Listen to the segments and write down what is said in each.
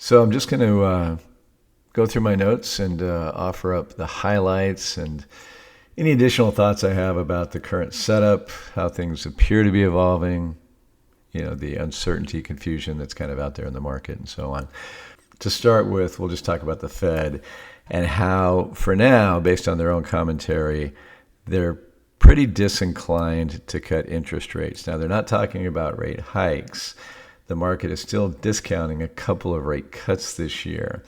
So I'm just going to go through my notes and offer up the highlights and any additional thoughts I have about the current setup, how things appear to be evolving, the uncertainty, confusion that's kind of out there in the market and so on. To start with, we'll just talk about the Fed and how, for now, based on their own commentary, they're pretty disinclined to cut interest rates. Now, they're not talking about rate hikes. The market is still discounting a couple of rate cuts this year.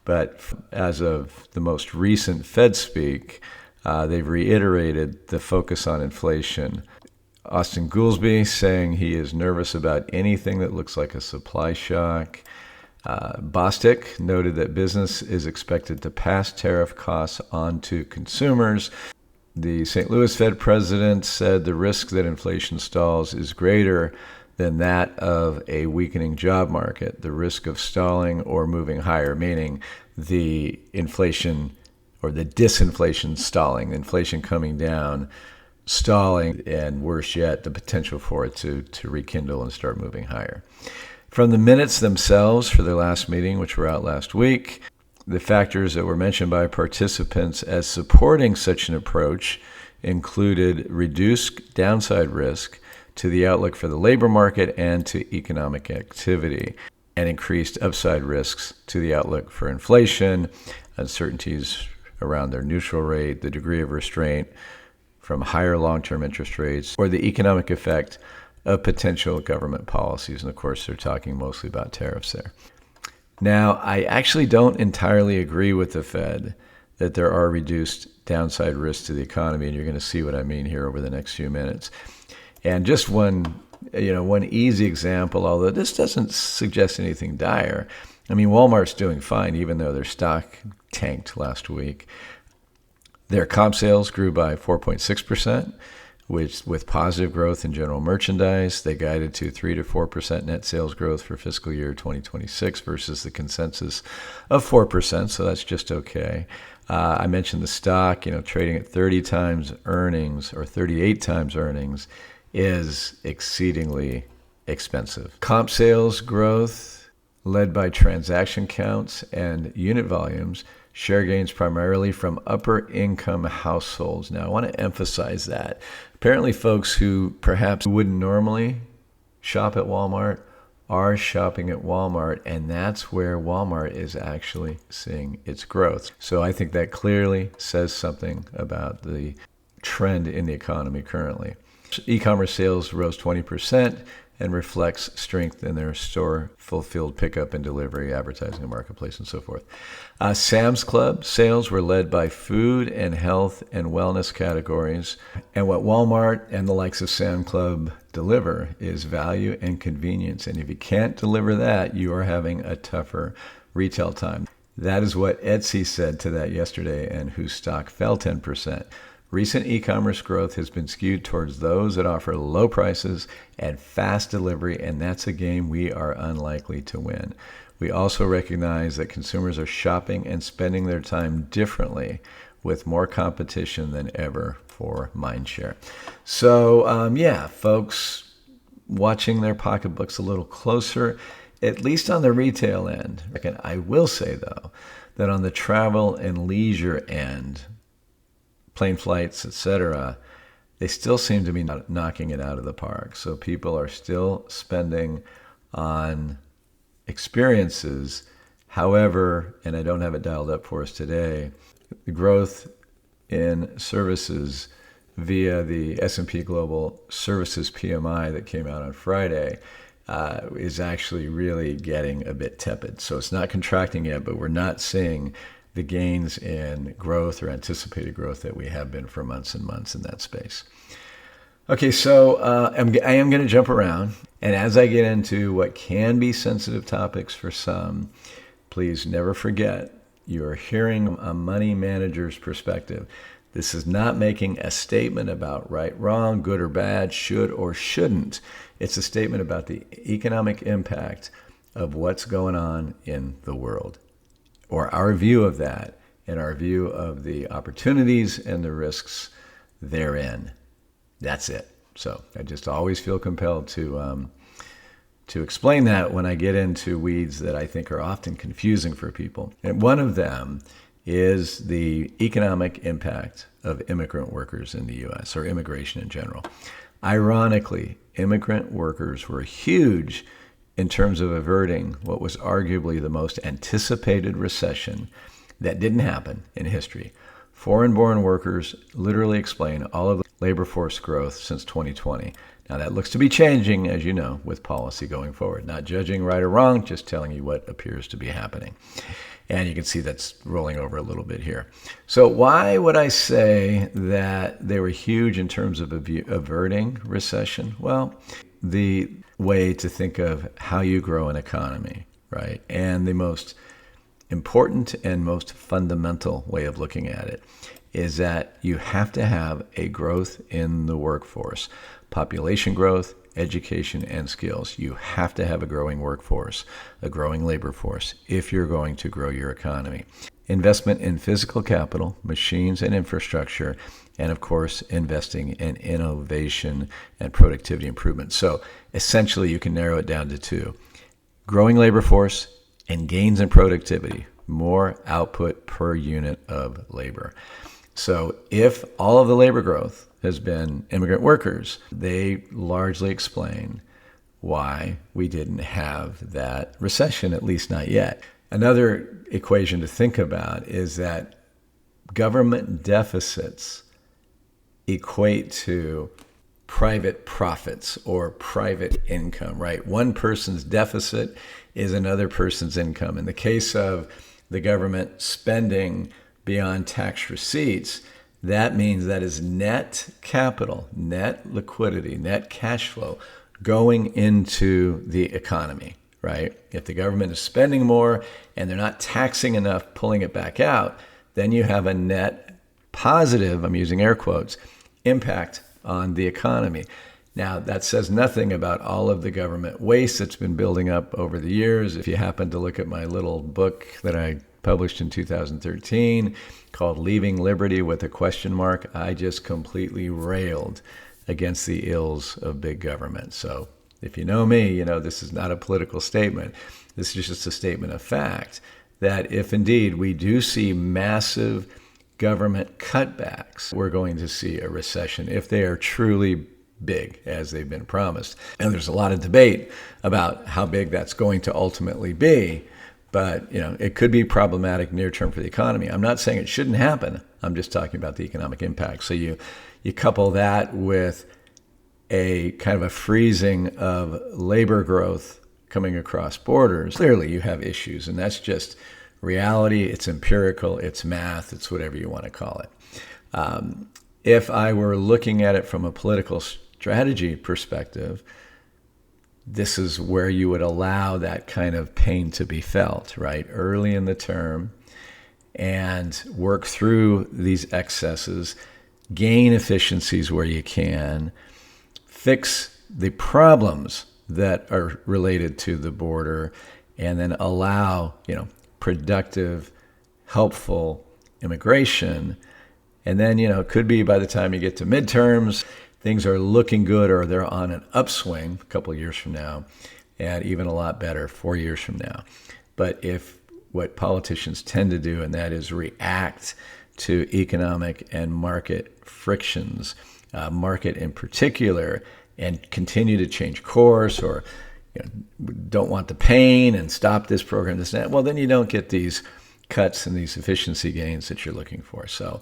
But as of the most recent Fed speak, they've reiterated the focus on inflation. Austin Goolsbee saying he is nervous about anything that looks like a supply shock. Bostic noted that business is expected to pass tariff costs on to consumers. The St. Louis Fed president said the risk that inflation stalls is greater than that of a weakening job market, the risk of stalling or moving higher, meaning the inflation or the disinflation stalling, inflation coming down, stalling, and worse yet, the potential for it to rekindle and start moving higher. From the minutes themselves for their last meeting, which were out last week, the factors that were mentioned by participants as supporting such an approach included reduced downside risk to the outlook for the labor market and to economic activity, and increased upside risks to the outlook for inflation, uncertainties around their neutral rate, the degree of restraint from higher long-term interest rates, or the economic effect of potential government policies. And of course, they're talking mostly about tariffs there. Now, I actually don't entirely agree with the Fed that there are reduced downside risks to the economy, and you're going to see what I mean here over the next few minutes. And just one easy example, although this doesn't suggest anything dire. I mean, Walmart's doing fine, even though their stock tanked last week. Their comp sales grew by 4.6%, with positive growth in general merchandise. They guided to 3 to 4% net sales growth for fiscal year 2026 versus the consensus of 4%, so that's just okay. I mentioned the stock, trading at 30 times earnings or 38 times earnings is exceedingly expensive. Comp sales growth led by transaction counts and unit volumes, share gains primarily from upper income households. Now, I want to emphasize that. Apparently, folks who perhaps wouldn't normally shop at Walmart are shopping at Walmart, and that's where Walmart is actually seeing its growth. So I think that clearly says something about the trend in the economy currently. E-commerce sales rose 20% and reflects strength in their store fulfilled pickup and delivery, advertising and marketplace, and so forth. Sam's Club sales were led by food and health and wellness categories. And what Walmart and the likes of Sam's Club deliver is value and convenience. And if you can't deliver that, you are having a tougher retail time. That is what Etsy said to that yesterday, and whose stock fell 10%. Recent e-commerce growth has been skewed towards those that offer low prices and fast delivery, and that's a game we are unlikely to win. We also recognize that consumers are shopping and spending their time differently with more competition than ever for mindshare. So, folks watching their pocketbooks a little closer, at least on the retail end. I will say, though, that on the travel and leisure end, plane flights, etc., they still seem to be knocking it out of the park. So people are still spending on experiences. However, and I don't have it dialed up for us today, the growth in services via the S&P Global Services PMI that came out on Friday is actually really getting a bit tepid. So it's not contracting yet, but we're not seeing the gains in growth or anticipated growth that we have been for months and months in that space. Okay, so I am going to jump around. And as I get into what can be sensitive topics for some, please never forget you are hearing a money manager's perspective. This is not making a statement about right, wrong, good or bad, should or shouldn't. It's a statement about the economic impact of what's going on in the world, or our view of that, and our view of the opportunities and the risks therein. That's it. So I just always feel compelled to to explain that when I get into weeds that I think are often confusing for people. And one of them is the economic impact of immigrant workers in the U.S. or immigration in general. Ironically, immigrant workers were huge in terms of averting what was arguably the most anticipated recession that didn't happen in history. Foreign-born workers literally explain all of the labor force growth since 2020. Now, that looks to be changing, as you know, with policy going forward. Not judging right or wrong, just telling you what appears to be happening. And you can see that's rolling over a little bit here. So why would I say that they were huge in terms of averting recession? Well, the way to think of how you grow an economy, right? And the most important and most fundamental way of looking at it is that you have to have a growth in the workforce, population growth, education, and skills. You have to have a growing workforce, a growing labor force, if you're going to grow your economy. Investment in physical capital, machines and infrastructure, and of course, investing in innovation and productivity improvement. So essentially, you can narrow it down to two: growing labor force and gains in productivity, more output per unit of labor. So if all of the labor growth has been immigrant workers, they largely explain why we didn't have that recession, at least not yet. Another equation to think about is that government deficits equate to private profits or private income, right? One person's deficit is another person's income. In the case of the government spending beyond tax receipts, that means that is net capital, net liquidity, net cash flow going into the economy, right? If the government is spending more and they're not taxing enough, pulling it back out, then you have a net positive, I'm using air quotes, impact on the economy. Now, that says nothing about all of the government waste that's been building up over the years. If you happen to look at my little book that I published in 2013 called Leaving Liberty with a Question Mark, I just completely railed against the ills of big government. So if you know me, you know this is not a political statement. This is just a statement of fact that if indeed we do see massive government cutbacks, we're going to see a recession if they are truly big, as they've been promised. And there's a lot of debate about how big that's going to ultimately be. But, it could be problematic near term for the economy. I'm not saying it shouldn't happen. I'm just talking about the economic impact. So you couple that with a kind of a freezing of labor growth coming across borders. Clearly, you have issues, and that's just reality. It's empirical. It's math. It's whatever you want to call it. If I were looking at it from a political strategy perspective, this is where you would allow that kind of pain to be felt, right? Early in the term, and work through these excesses, gain efficiencies where you can, fix the problems that are related to the border, and then allow, productive, helpful immigration. And then, it could be by the time you get to midterms, things are looking good or they're on an upswing a couple of years from now, and even a lot better 4 years from now. But if what politicians tend to do, and that is react to economic and market frictions, market in particular, and continue to change course or don't want the pain and stop this program, this and that, well, then you don't get these cuts and these efficiency gains that you're looking for. So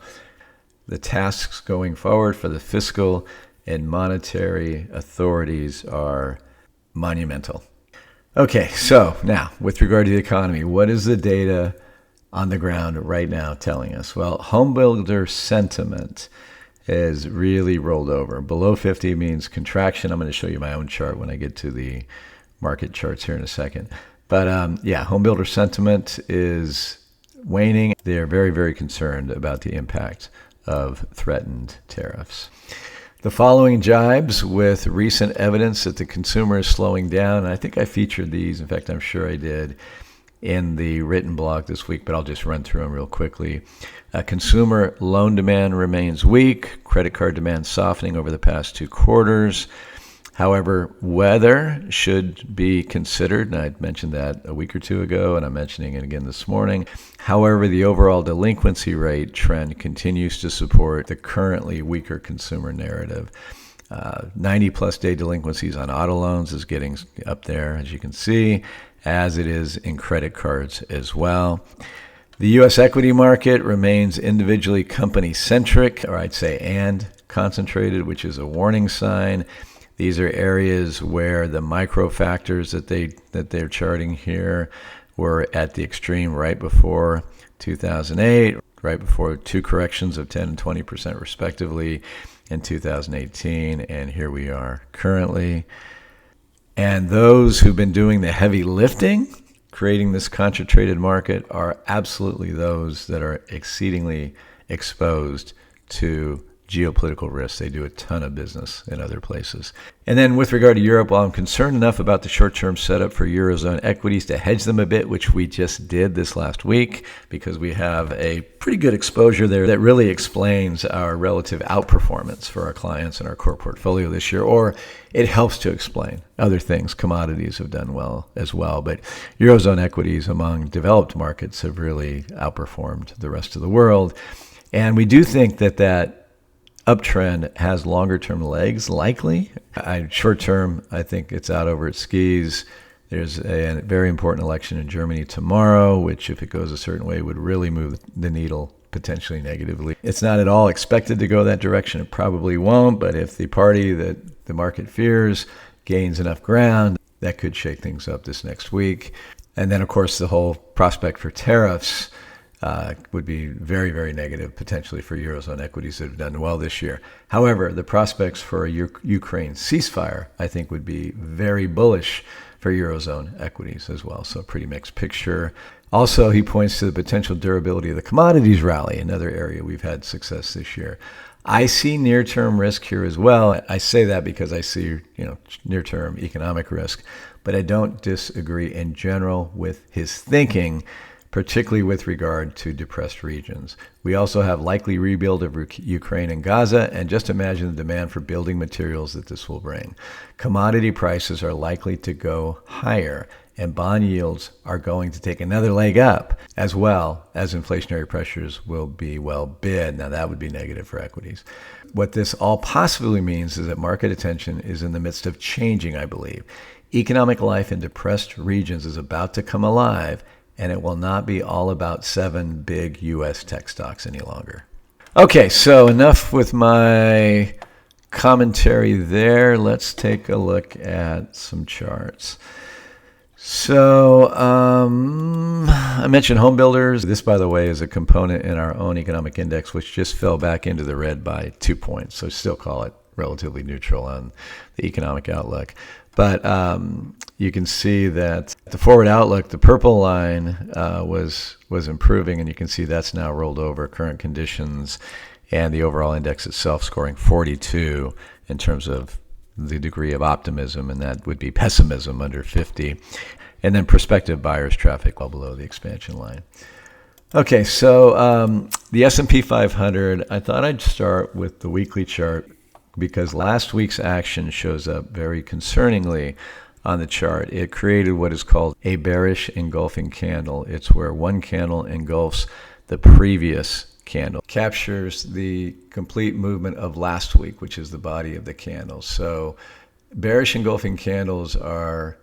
the tasks going forward for the fiscal and monetary authorities are monumental. Okay, so now with regard to the economy, what is the data on the ground right now telling us? Well, homebuilder sentiment is really rolled over. Below 50 means contraction. I'm going to show you my own chart when I get to the market charts here in a second. But homebuilder sentiment is waning. They're very, very concerned about the impact of threatened tariffs. The following jibes with recent evidence that the consumer is slowing down. I think I featured these. In fact, I'm sure I did in the written blog this week, but I'll just run through them real quickly. Consumer loan demand remains weak. Credit card demand softening over the past 2 quarters. However, weather should be considered, and I mentioned that a week or two ago, and I'm mentioning it again this morning. However, the overall delinquency rate trend continues to support the currently weaker consumer narrative. 90-plus day delinquencies on auto loans is getting up there, as you can see, as it is in credit cards as well. The U.S. equity market remains individually company-centric, or I'd say and concentrated, which is a warning sign. These are areas where the micro factors that they're charting here were at the extreme right before 2008, right before two corrections of 10 and 20% respectively in 2018, and here we are currently. And those who've been doing the heavy lifting, creating this concentrated market, are absolutely those that are exceedingly exposed to geopolitical risks. They do a ton of business in other places. And then with regard to Europe, while I'm concerned enough about the short-term setup for Eurozone equities to hedge them a bit, which we just did this last week, because we have a pretty good exposure there that really explains our relative outperformance for our clients and our core portfolio this year, or it helps to explain other things. Commodities have done well as well, but Eurozone equities among developed markets have really outperformed the rest of the world. And we do think that uptrend has longer-term legs, likely. Short-term, I think it's out over its skis. There's a very important election in Germany tomorrow, which, if it goes a certain way, would really move the needle potentially negatively. It's not at all expected to go that direction. It probably won't, but if the party that the market fears gains enough ground, that could shake things up this next week. And then, of course, the whole prospect for tariffs would be very, very negative potentially for Eurozone equities that have done well this year. However, the prospects for a Ukraine ceasefire, I think, would be very bullish for Eurozone equities as well. So a pretty mixed picture. Also, he points to the potential durability of the commodities rally, another area we've had success this year. I see near-term risk here as well. I say that because I see, near-term economic risk, but I don't disagree in general with his thinking, particularly with regard to depressed regions. We also have likely rebuild of Ukraine and Gaza, and just imagine the demand for building materials that this will bring. Commodity prices are likely to go higher, and bond yields are going to take another leg up, as well as inflationary pressures will be well bid. Now, that would be negative for equities. What this all possibly means is that market attention is in the midst of changing, I believe. Economic life in depressed regions is about to come alive, and it will not be all about 7 big U.S. tech stocks any longer. Okay, so enough with my commentary there. Let's take a look at some charts. So I mentioned home builders. This, by the way, is a component in our own economic index, which just fell back into the red by 2 points. So still call it relatively neutral on the economic outlook. But you can see that the forward outlook, the purple line was improving, and you can see that's now rolled over current conditions, and the overall index itself scoring 42 in terms of the degree of optimism, and that would be pessimism under 50. And then prospective buyers traffic well below the expansion line. Okay, so the S&P 500, I thought I'd start with the weekly chart because last week's action shows up very concerningly on the chart. It created what is called a bearish engulfing candle. It's where one candle engulfs the previous candle, captures the complete movement of last week, which is the body of the candle. So bearish engulfing candles are,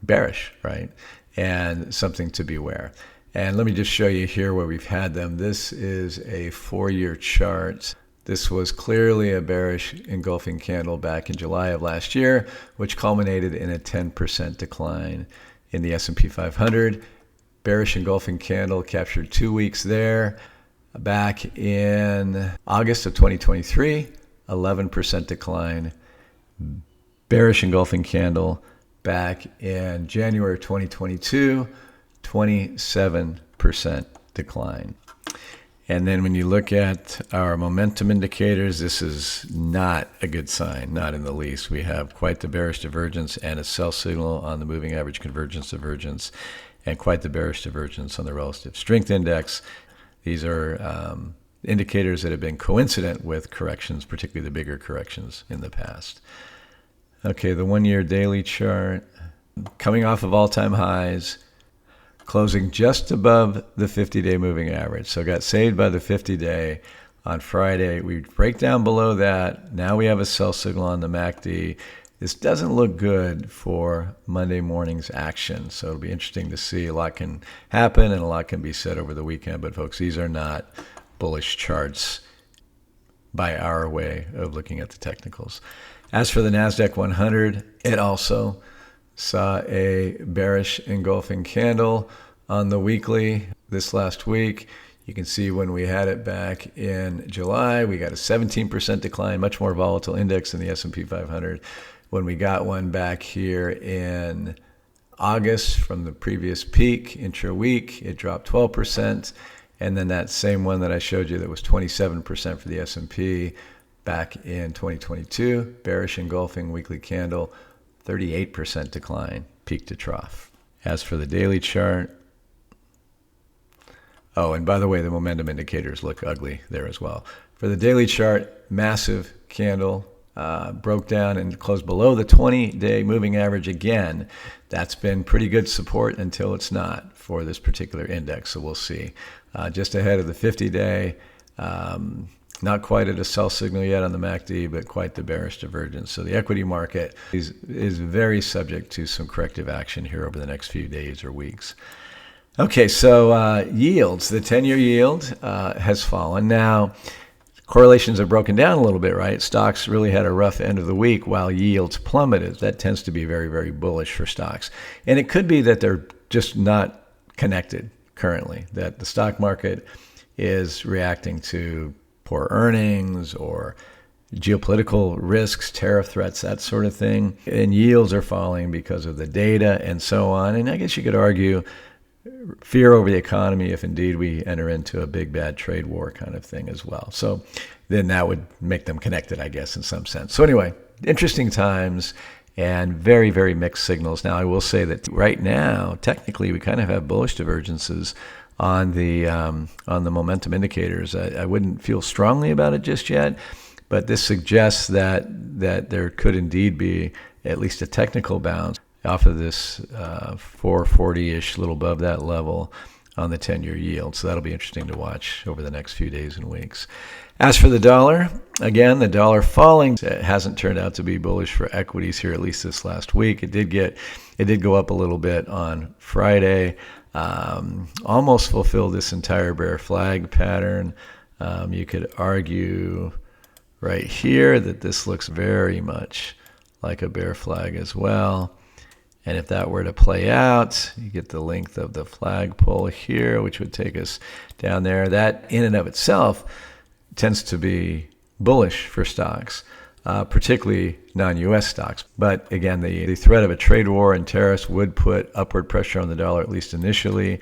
bearish, right? And something to beware. And let me just show you here where we've had them. This is a 4-year chart. This was clearly a bearish engulfing candle back in July of last year, which culminated in a 10% decline in the S&P 500. Bearish engulfing candle captured 2 weeks there. Back in August of 2023, 11% decline. Bearish engulfing candle back in January of 2022, 27% decline. And then when you look at our momentum indicators, this is not a good sign, not in the least. We have quite the bearish divergence and a sell signal on the moving average convergence divergence, and quite the bearish divergence on the relative strength index. These are indicators that have been coincident with corrections, particularly the bigger corrections in the past. Okay, the 1-year daily chart, coming off of all-time highs, closing just above the 50-day moving average. So got saved by the 50-day on Friday. We break down below that. Now we have a sell signal on the MACD. This doesn't look good for Monday morning's action. So it'll be interesting to see. A lot can happen and a lot can be said over the weekend. But folks, these are not bullish charts by our way of looking at the technicals. As for the NASDAQ 100, it also saw a bearish engulfing candle on the weekly this last week. You can see when we had it back in July, we got a 17% decline, much more volatile index than the S&P 500. When we got one back here in August from the previous peak, intra-week, it dropped 12%. And then that same one that I showed you that was 27% for the S&P back in 2022, bearish engulfing weekly candle, 38% decline, peak to trough. As for the daily chart, oh, and by the way, the momentum indicators look ugly there as well. For the daily chart, massive candle, broke down and closed below the 20-day moving average again. That's been pretty good support until it's not for this particular index, so we'll see. Just ahead of the 50-day, not quite at a sell signal yet on the MACD, but quite the bearish divergence. So the equity market is very subject to some corrective action here over the next few days or weeks. Okay, so yields. The 10-year yield has fallen. Now, correlations are broken down a little bit, right? Stocks really had a rough end of the week while yields plummeted. That tends to be very, very bullish for stocks. And it could be that they're just not connected currently, that the stock market is reacting to poor earnings or geopolitical risks, tariff threats, that sort of thing. And yields are falling because of the data and so on. And I guess you could argue fear over the economy if indeed we enter into a big bad trade war kind of thing as well. So then that would make them connected, I guess, in some sense. So anyway, interesting times and very, very mixed signals. Now, I will say that right now, technically, we kind of have bullish divergences on the momentum indicators. I wouldn't feel strongly about it just yet, but this suggests that there could indeed be at least a technical bounce off of this 440-ish, little above that level on the 10-year yield. So that'll be interesting to watch over the next few days and weeks. As for the dollar, again, the dollar falling, it hasn't turned out to be bullish for equities here, at least this last week. It did go up a little bit on Friday. Almost fulfilled this entire bear flag pattern. You could argue right here that this looks very much like a bear flag as well. And if that were to play out, you get the length of the flagpole here, which would take us down there. That in and of itself tends to be bullish for stocks, particularly non-U.S. stocks. But again, the threat of a trade war and tariffs would put upward pressure on the dollar, at least initially.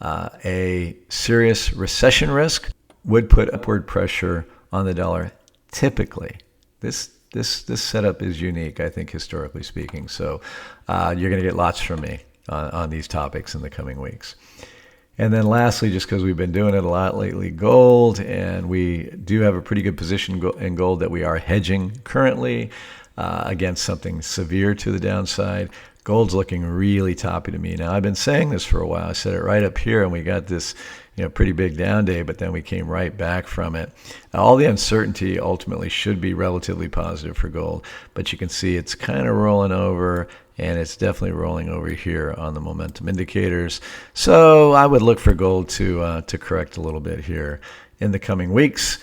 A serious recession risk would put upward pressure on the dollar typically. This setup is unique, I think, historically speaking. So you're going to get lots from me on these topics in the coming weeks. And then lastly, just because we've been doing it a lot lately, gold, and we do have a pretty good position in gold that we are hedging currently against something severe to the downside. Gold's looking really toppy to me. Now, I've been saying this for a while. I said it right up here, and we got this pretty big down day, but then we came right back from it. All the uncertainty ultimately should be relatively positive for gold, but you can see it's kind of rolling over, and it's definitely rolling over here on the momentum indicators. So I would look for gold to correct a little bit here in the coming weeks.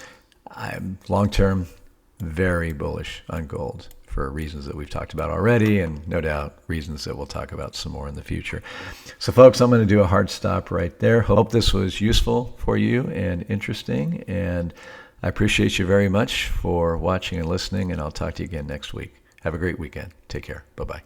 I'm long-term very bullish on gold for reasons that we've talked about already, and no doubt reasons that we'll talk about some more in the future. So folks, I'm going to do a hard stop right there. Hope this was useful for you and interesting, and I appreciate you very much for watching and listening, and I'll talk to you again next week. Have a great weekend. Take care. Bye-bye.